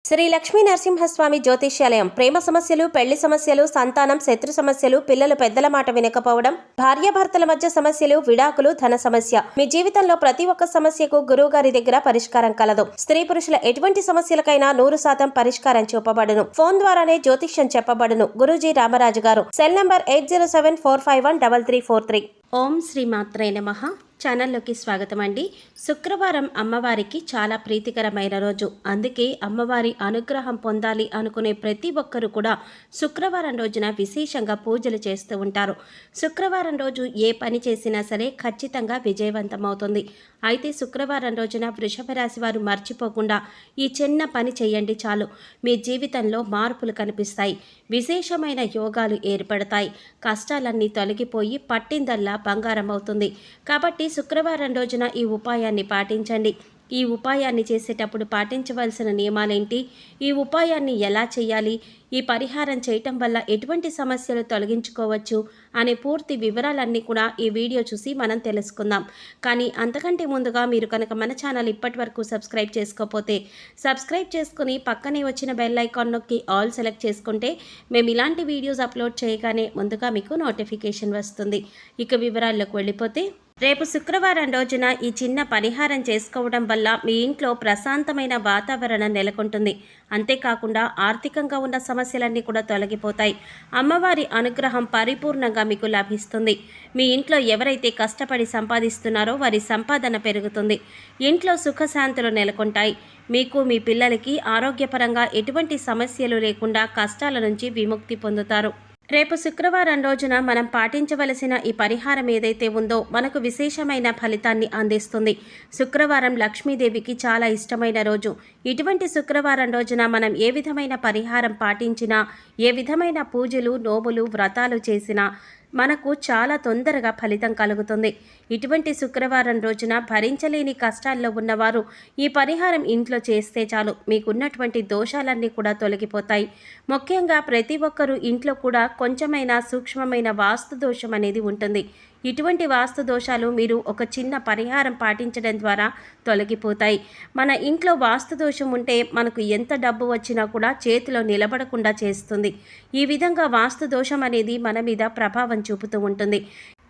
శ్రీ లక్ష్మీ నరసింహస్వామి జ్యోతిష్యాలయం. ప్రేమ సమస్యలు, పెళ్లి సమస్యలు, సంతానం, శత్రు సమస్యలు, పిల్లలు పెద్దల మాట వినకపోవడం, భార్యాభర్తల మధ్య సమస్యలు, విడాకులు, ధన సమస్య. మీ జీవితంలో ప్రతి ఒక్క సమస్యకు గురువు గారి దగ్గర పరిష్కారం కలదు. స్త్రీ పురుషుల ఎటువంటి సమస్యలకైనా 100% పరిష్కారం చూపబడును. ఫోన్ ద్వారానే జ్యోతిష్యం చెప్పబడును. గురూజీ రామరాజు గారు. Cell number 8074513343. ఓం శ్రీ మాత్రే నమః. ఛానల్లోకి స్వాగతం అండి. శుక్రవారం అమ్మవారికి చాలా ప్రీతికరమైన రోజు. అందుకే అమ్మవారి అనుగ్రహం పొందాలి అనుకునే ప్రతి ఒక్కరూ కూడా శుక్రవారం రోజున విశేషంగా పూజలు చేస్తూ ఉంటారు. శుక్రవారం రోజు ఏ పని చేసినా సరే ఖచ్చితంగా విజయవంతమవుతుంది. అయితే శుక్రవారం రోజున వృషభ రాశి వారు మర్చిపోకుండా ఈ చిన్న పని చేయండి చాలు. మీ జీవితంలో మార్పులు కనిపిస్తాయి. విశేషమైన యోగాలు ఏర్పడతాయి. కష్టాలన్నీ తొలగిపోయి పట్టిందల్లా బంగారం అవుతుంది. కాబట్టి శుక్రవారం రోజున ఈ ఉపాయాన్ని పాటించండి. ఈ ఉపాయాన్ని చేసేటప్పుడు పాటించవలసిన నియమాలేంటి, ఈ ఉపాయాన్ని ఎలా చేయాలి, ఈ పరిహారం చేయటం వల్ల ఎటువంటి సమస్యలు తొలగించుకోవచ్చు అనే పూర్తి వివరాలన్నీ కూడా ఈ వీడియో చూసి మనం తెలుసుకుందాం. కానీ అంతకంటే ముందుగా మీరు కనుక మన ఛానల్ ఇప్పటి వరకు సబ్స్క్రైబ్ చేసుకోకపోతే సబ్స్క్రైబ్ చేసుకుని పక్కనే వచ్చిన బెల్ ఐకాన్ నొక్కి ఆల్ సెలెక్ట్ చేసుకుంటే మేము ఇలాంటి వీడియోస్ అప్లోడ్ చేయగానే ముందుగా మీకు నోటిఫికేషన్ వస్తుంది. ఇక వివరాల్లోకి వెళ్ళిపోతే, రేపు శుక్రవారం రోజున ఈ చిన్న పరిహారం చేసుకోవడం వల్ల మీ ఇంట్లో ప్రశాంతమైన వాతావరణం నెలకొంటుంది. అంతేకాకుండా ఆర్థికంగా ఉన్న సమస్యలన్నీ కూడా తొలగిపోతాయి. అమ్మవారి అనుగ్రహం పరిపూర్ణంగా మీకు లభిస్తుంది. మీ ఇంట్లో ఎవరైతే కష్టపడి సంపాదిస్తున్నారో వారి సంపాదన పెరుగుతుంది. ఇంట్లో సుఖశాంతులు నెలకొంటాయి. మీకు మీ పిల్లలకి ఆరోగ్యపరంగా ఎటువంటి సమస్యలు లేకుండా కష్టాల నుంచి విముక్తి పొందుతారు. రేపు శుక్రవారం రోజున మనం పాటించవలసిన ఈ పరిహారం ఏదైతే ఉందో మనకు విశేషమైన ఫలితాన్ని అందిస్తుంది. శుక్రవారం లక్ష్మీదేవికి చాలా ఇష్టమైన రోజు. ఇటువంటి శుక్రవారం రోజున మనం ఏ విధమైన పరిహారం పాటించినా, ఏ విధమైన పూజలు, నోములు, వ్రతాలు చేసినా మనకు చాలా తొందరగా ఫలితం కలుగుతుంది. ఇటువంటి శుక్రవారం రోజున భరించలేని కష్టాల్లో ఉన్నవారు ఈ పరిహారం ఇంట్లో చేస్తే చాలు, మీకున్నటువంటి దోషాలన్నీ కూడా తొలగిపోతాయి. ముఖ్యంగా ప్రతి ఒక్కరూ ఇంట్లో కూడా కొంచెమైనా సూక్ష్మమైన వాస్తు దోషం అనేది ఉంటుంది. ఇటువంటి వాస్తు దోషాలు మీరు ఒక చిన్న పరిహారం పాటించడం ద్వారా తొలగిపోతాయి. మన ఇంట్లో వాస్తు దోషం ఉంటే మనకు ఎంత డబ్బు వచ్చినా కూడా చేతిలో నిలబడకుండా చేస్తుంది. ఈ విధంగా వాస్తు దోషం అనేది మన మీద ప్రభావం చూపుతూ ఉంటుంది.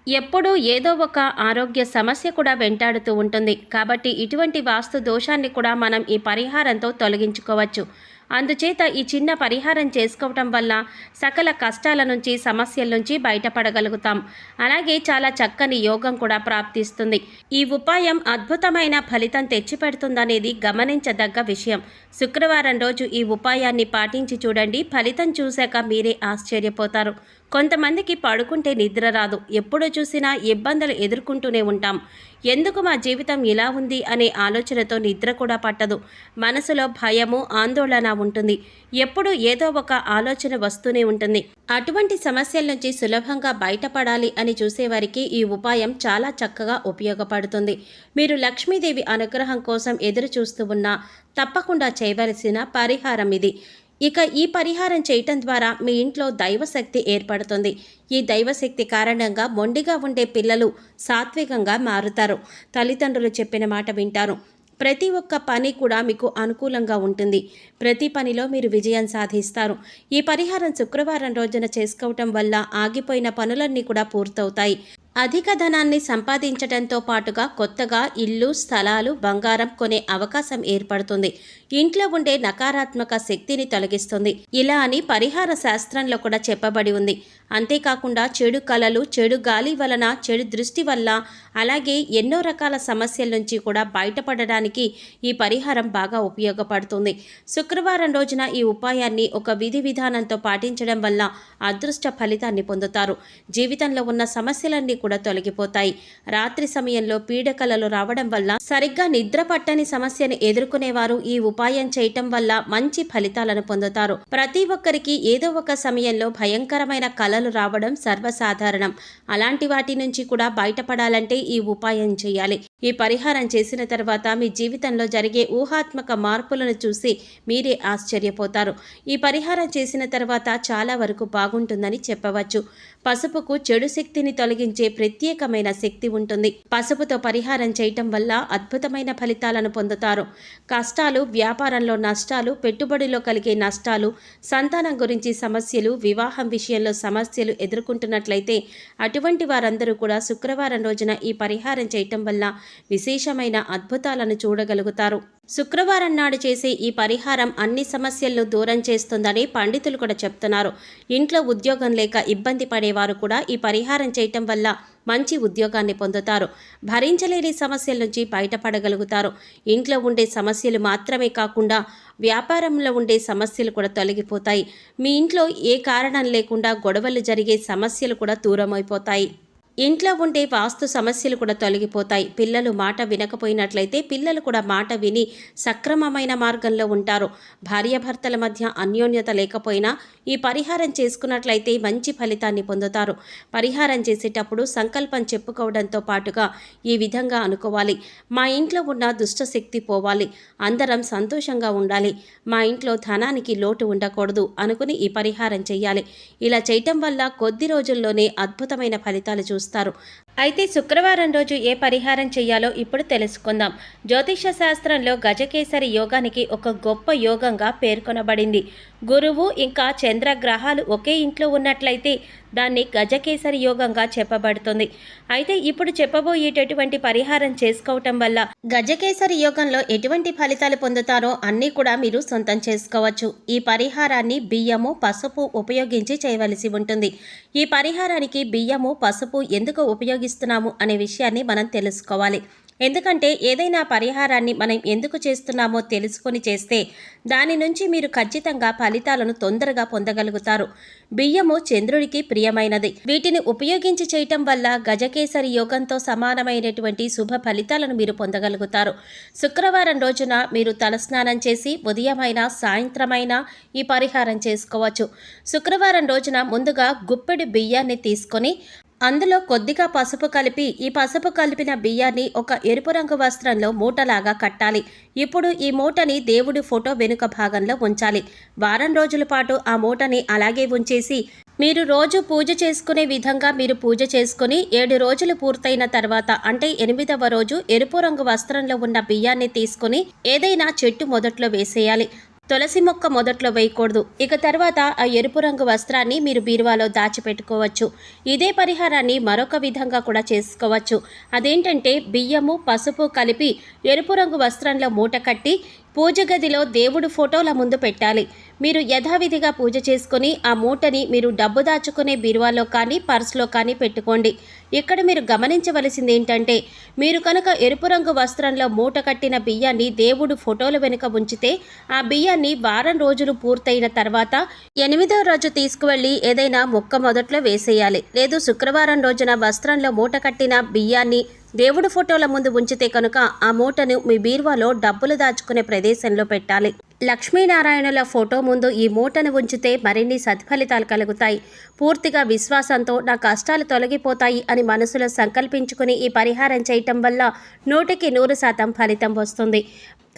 ఎప్పుడూ ఏదో ఒక ఆరోగ్య సమస్య కూడా వెంటాడుతూ ఉంటుంది. కాబట్టి ఇటువంటి వాస్తు దోషాన్ని కూడా మనం ఈ పరిహారంతో తొలగించుకోవచ్చు. అందుచేత ఈ చిన్న పరిహారం చేసుకోవటం వల్ల సకల కష్టాల నుంచి, సమస్యల నుంచి బయటపడగలుగుతాం. అలాగే చాలా చక్కని యోగం కూడా ప్రాప్తిస్తుంది. ఈ ఉపాయం అద్భుతమైన ఫలితం తెచ్చిపెడుతుందనేది గమనించదగ్గ విషయం. శుక్రవారం రోజు ఈ ఉపాయాన్ని పాటించి చూడండి. ఫలితం చూశాక మీరే ఆశ్చర్యపోతారు. కొంతమందికి పడుకుంటే నిద్ర రాదు. ఎప్పుడు చూసినా ఇబ్బందులు ఎదుర్కొంటూనే ఉంటాం. ఎందుకు మా జీవితం ఇలా ఉంది అనే ఆలోచనతో నిద్ర కూడా పట్టదు. మనసులో భయము, ఆందోళన ఉంటుంది. ఎప్పుడు ఏదో ఒక ఆలోచన వస్తూనే ఉంటుంది. అటువంటి సమస్యల నుంచి సులభంగా బయటపడాలి అని చూసేవారికి ఈ ఉపాయం చాలా చక్కగా ఉపయోగపడుతుంది. మీరు లక్ష్మీదేవి అనుగ్రహం కోసం ఎదురు చూస్తూ ఉన్నా తప్పకుండా చేయవలసిన పరిహారం ఇది. ఇక ఈ పరిహారం చేయటం ద్వారా మీ ఇంట్లో దైవశక్తి ఏర్పడుతుంది. ఈ దైవశక్తి కారణంగా మొండిగా ఉండే పిల్లలు సాత్వికంగా మారుతారు. తల్లిదండ్రులు చెప్పిన మాట వింటారు. ప్రతి ఒక్క పని కూడా మీకు అనుకూలంగా ఉంటుంది. ప్రతి పనిలో మీరు విజయం సాధిస్తారు. ఈ పరిహారం శుక్రవారం రోజున చేసుకోవటం వల్ల ఆగిపోయిన పనులన్నీ కూడా పూర్తవుతాయి. అధిక ధనాన్ని సంపాదించడంతో పాటుగా కొత్తగా ఇల్లు, స్థలాలు, బంగారం కొనే అవకాశం ఏర్పడుతుంది. ఇంట్లో ఉండే నకారాత్మక శక్తిని తొలగిస్తుంది. ఇలా అని పరిహార శాస్త్రంలో కూడా చెప్పబడి ఉంది. అంతేకాకుండా చెడు కళలు, చెడు గాలి వలన, చెడు దృష్టి వల్ల, అలాగే ఎన్నో రకాల సమస్యల నుంచి కూడా బయటపడడానికి ఈ పరిహారం బాగా ఉపయోగపడుతుంది. శుక్రవారం రోజున ఈ ఉపాయాన్ని ఒక విధి విధానంతో పాటించడం వల్ల అదృష్ట ఫలితాన్ని పొందుతారు. జీవితంలో ఉన్న సమస్యలన్నీ కూడా తొలగిపోతాయి. రాత్రి సమయంలో పీడకలలు రావడం వల్ల, సరిగ్గా నిద్ర పట్టని సమస్యను ఎదుర్కొనేవారు ఈ ఉపాయం చేయటం వల్ల మంచి ఫలితాలను పొందుతారు. ప్రతి ఒక్కరికి ఏదో ఒక సమయంలో భయంకరమైన కలలు కలలు రావడం సర్వసాధారణం. అలాంటి వాటి నుంచి కూడా బయటపడాలంటే ఈ ఉపాయం చేయాలి. ఈ పరిహారం చేసిన తర్వాత మీ జీవితంలో జరిగే ఊహాత్మక మార్పులను చూసి మీరే ఆశ్చర్యపోతారు. ఈ పరిహారం చేసిన తర్వాత చాలా వరకు బాగుంటుందని చెప్పవచ్చు. పసుపుకు చెడు శక్తిని తొలగించే ప్రత్యేకమైన శక్తి ఉంటుంది. పసుపుతో పరిహారం చేయటం వల్ల అద్భుతమైన ఫలితాలను పొందుతారు. కష్టాలు, వ్యాపారంలో నష్టాలు, పెట్టుబడిలో కలిగే నష్టాలు, సంతానం గురించి సమస్యలు, వివాహం విషయంలో సమస్యలు ఎదుర్కొంటున్నట్లయితే అటువంటి వారందరూ కూడా శుక్రవారం రోజున ఈ పరిహారం చేయటం వల్ల విశేషమైన అద్భుతాలను చూడగలుగుతారు. శుక్రవారం నాడు చేసే ఈ పరిహారం అన్ని సమస్యలను దూరం చేస్తుందని పండితులు కూడా చెప్తున్నారు. ఇంట్లో ఉద్యోగం లేక ఇబ్బంది పడేవారు కూడా ఈ పరిహారం చేయటం వల్ల మంచి ఉద్యోగాన్ని పొందుతారు. భరించలేని సమస్యల నుంచి బయటపడగలుగుతారు. ఇంట్లో ఉండే సమస్యలు మాత్రమే కాకుండా వ్యాపారంలో ఉండే సమస్యలు కూడా తొలగిపోతాయి. మీ ఇంట్లో ఏ కారణం లేకుండా గొడవలు జరిగే సమస్యలు కూడా దూరమైపోతాయి. ఇంట్లో ఉండే వాస్తు సమస్యలు కూడా తొలగిపోతాయి. పిల్లలు మాట వినకపోయినట్లయితే పిల్లలు కూడా మాట విని సక్రమమైన మార్గంలో ఉంటారు. భార్యాభర్తల మధ్య అన్యోన్యత లేకపోయినా ఈ పరిహారం చేసుకున్నట్లయితే మంచి ఫలితాన్ని పొందుతారు. పరిహారం చేసేటప్పుడు సంకల్పం చెప్పుకోవడంతో పాటుగా ఈ విధంగా అనుకోవాలి: మా ఇంట్లో ఉన్న దుష్టశక్తి పోవాలి, అందరం సంతోషంగా ఉండాలి, మా ఇంట్లో ధనానికి లోటు ఉండకూడదు అనుకుని ఈ పరిహారం చేయాలి. ఇలా చేయటం వల్ల కొద్ది రోజుల్లోనే అద్భుతమైన ఫలితాలు చూస్తారు. అయితే శుక్రవారం రోజు ఏ పరిహారం చేయాలో ఇప్పుడు తెలుసుకుందాం. జ్యోతిష శాస్త్రంలో గజకేసరి యోగానికి ఒక గొప్ప యోగంగా పేర్కొనబడింది. గురువు ఇంకా చంద్రగ్రహాలు ఒకే ఇంట్లో ఉన్నట్లయితే దాన్ని గజకేసరి యోగంగా చెప్పబడుతుంది. అయితే ఇప్పుడు చెప్పబోయేటటువంటి పరిహారం చేసుకోవటం వల్ల గజకేసరి యోగంలో ఎటువంటి ఫలితాలు పొందుతారో అన్నీ కూడా మీరు సొంతం చేసుకోవచ్చు. ఈ పరిహారాన్ని బియ్యము, పసుపు ఉపయోగించి చేయవలసి ఉంటుంది. ఈ పరిహారానికి బియ్యము, పసుపు ఎందుకు ఉపయోగిస్తున్నాము అనే విషయాన్ని మనం తెలుసుకోవాలి. ఎందుకంటే ఏదైనా పరిహారాన్ని మనం ఎందుకు చేస్తున్నామో తెలుసుకొని చేస్తే దాని నుంచి మీరు ఖచ్చితంగా ఫలితాలను తొందరగా పొందగలుగుతారు. బియ్యము చంద్రుడికి ప్రియమైనది. వీటిని ఉపయోగించి చేయటం వల్ల గజకేసరి యోగంతో సమానమైనటువంటి శుభ ఫలితాలను మీరు పొందగలుగుతారు. శుక్రవారం రోజున మీరు తలస్నానం చేసి ఉదయమైనా సాయంత్రమైనా ఈ పరిహారం చేసుకోవచ్చు. శుక్రవారం రోజున ముందుగా గుప్పెడు బియ్యాన్ని తీసుకొని అందులో కొద్దిగా పసుపు కలిపి ఈ పసుపు కలిపిన బియ్యాన్ని ఒక ఎరుపు రంగు వస్త్రంలో మూటలాగా కట్టాలి. ఇప్పుడు ఈ మూటని దేవుడి ఫోటో వెనుక భాగంలో ఉంచాలి. వారం రోజుల పాటు ఆ మూటని అలాగే ఉంచేసి మీరు రోజు పూజ చేసుకునే విధంగా మీరు పూజ చేసుకుని 7 రోజులు పూర్తయిన తర్వాత అంటే 8వ రోజు ఎరుపు రంగు వస్త్రంలో ఉన్న బియ్యాన్ని తీసుకుని ఏదైనా చెట్టు మొదట్లో వేసేయాలి. తులసి మొక్క మొదట్లో వేయకూడదు. ఇక తర్వాత ఆ ఎరుపు రంగు వస్త్రాన్ని మీరు బీరువాలో దాచిపెట్టుకోవచ్చు. ఇదే పరిహారాన్ని మరొక విధంగా కూడా చేసుకోవచ్చు. అదేంటంటే బియ్యము, పసుపు కలిపి ఎరుపు రంగు వస్త్రంలో మూట కట్టి పూజ గదిలో దేవుడు ఫోటోల ముందు పెట్టాలి. మీరు యథావిధిగా పూజ చేసుకుని ఆ మూటని మీరు డబ్బు దాచుకునే బీరువాలో కానీ పర్సులో కానీ పెట్టుకోండి. ఇక్కడ మీరు గమనించవలసింది ఏంటంటే మీరు కనుక ఎరుపు రంగు వస్త్రంలో మూట కట్టిన బియ్యాన్ని దేవుడు ఫోటోల వెనుక ఉంచితే ఆ బియ్యాన్ని వారం రోజులు పూర్తయిన తర్వాత 8వ రోజు తీసుకువెళ్ళి ఏదైనా మొక్క మొదట్లో వేసేయాలి. లేదు శుక్రవారం రోజున వస్త్రంలో మూట కట్టిన బియ్యాన్ని దేవుడు ఫోటోల ముందు ఉంచితే కనుక ఆ మూటను మీ బీరువాలో డబ్బులు దాచుకునే ప్రదేశంలో పెట్టాలి. లక్ష్మీనారాయణుల ఫోటో ముందు ఈ మూటను ఉంచితే మరిన్ని సత్ఫలితాలు కలుగుతాయి. పూర్తిగా విశ్వాసంతో నా కష్టాలు తొలగిపోతాయి అని మనసులో సంకల్పించుకుని ఈ పరిహారం చేయటం వల్ల 100కి 100% ఫలితం వస్తుంది.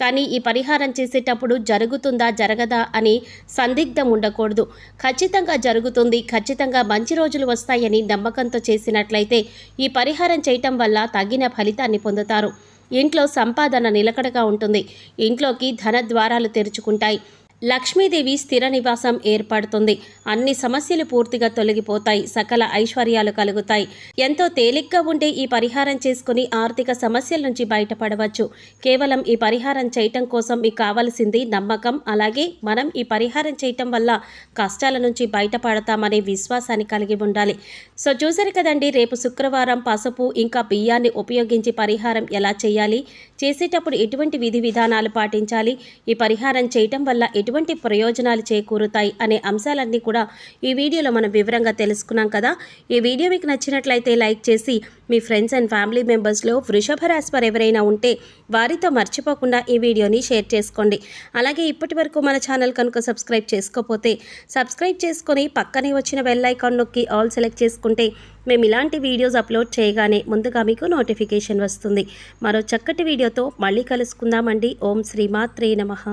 కానీ ఈ పరిహారం చేసేటప్పుడు జరుగుతుందా జరగదా అని సందిగ్ధం ఉండకూడదు. ఖచ్చితంగా జరుగుతుంది, ఖచ్చితంగా మంచి రోజులు వస్తాయని నమ్మకంతో చేసినట్లయితే ఈ పరిహారం చేయటం వల్ల తగిన ఫలితాన్ని పొందుతారు. ఇంట్లో సంపాదన నిలకడగా ఉంటుంది. ఇంట్లోకి ధన ద్వారాలు తెరుచుకుంటాయి. లక్ష్మీదేవి స్థిర నివాసం ఏర్పడుతుంది. అన్ని సమస్యలు పూర్తిగా తొలగిపోతాయి. సకల ఐశ్వర్యాలు కలుగుతాయి. ఎంతో తేలిగ్గా ఉండే ఈ పరిహారం చేసుకుని ఆర్థిక సమస్యల నుంచి బయటపడవచ్చు. కేవలం ఈ పరిహారం చేయటం కోసం మీకు కావాల్సింది నమ్మకం. అలాగే మనం ఈ పరిహారం చేయటం వల్ల కష్టాల నుంచి బయటపడతామనే విశ్వాసాన్ని కలిగి ఉండాలి. సో చూసారు కదండి, రేపు శుక్రవారం పసుపు ఇంకా బియ్యాన్ని ఉపయోగించి పరిహారం ఎలా చేయాలి, చేసేటప్పుడు ఎటువంటి విధి విధానాలు పాటించాలి, ఈ పరిహారం చేయటం వల్ల ఎటువంటి ప్రయోజనాలు చేకూరుతాయి అనే అంశాలన్నీ కూడా ఈ వీడియోలో మనం వివరంగా తెలుసుకున్నాం కదా. ఈ వీడియో మీకు నచ్చినట్లయితే లైక్ చేసి మీ ఫ్రెండ్స్ అండ్ ఫ్యామిలీ మెంబర్స్లో వృషభ రాశి వారు ఎవరైనా ఉంటే వారితో మర్చిపోకుండా ఈ వీడియోని షేర్ చేసుకోండి. అలాగే ఇప్పటి వరకు మన ఛానల్ కనుక సబ్స్క్రైబ్ చేసుకోకపోతే సబ్స్క్రైబ్ చేసుకొని పక్కనే వచ్చిన బెల్ ఐకాన్ నొక్కి ఆల్ సెలెక్ట్ చేసుకుంటే మేము ఇలాంటి వీడియోస్ అప్లోడ్ చేయగానే ముందుగా మీకు నోటిఫికేషన్ వస్తుంది. మరో చక్కటి వీడియోతో మళ్ళీ కలుసుకుందామండి. ఓం శ్రీమాత్రే నమః.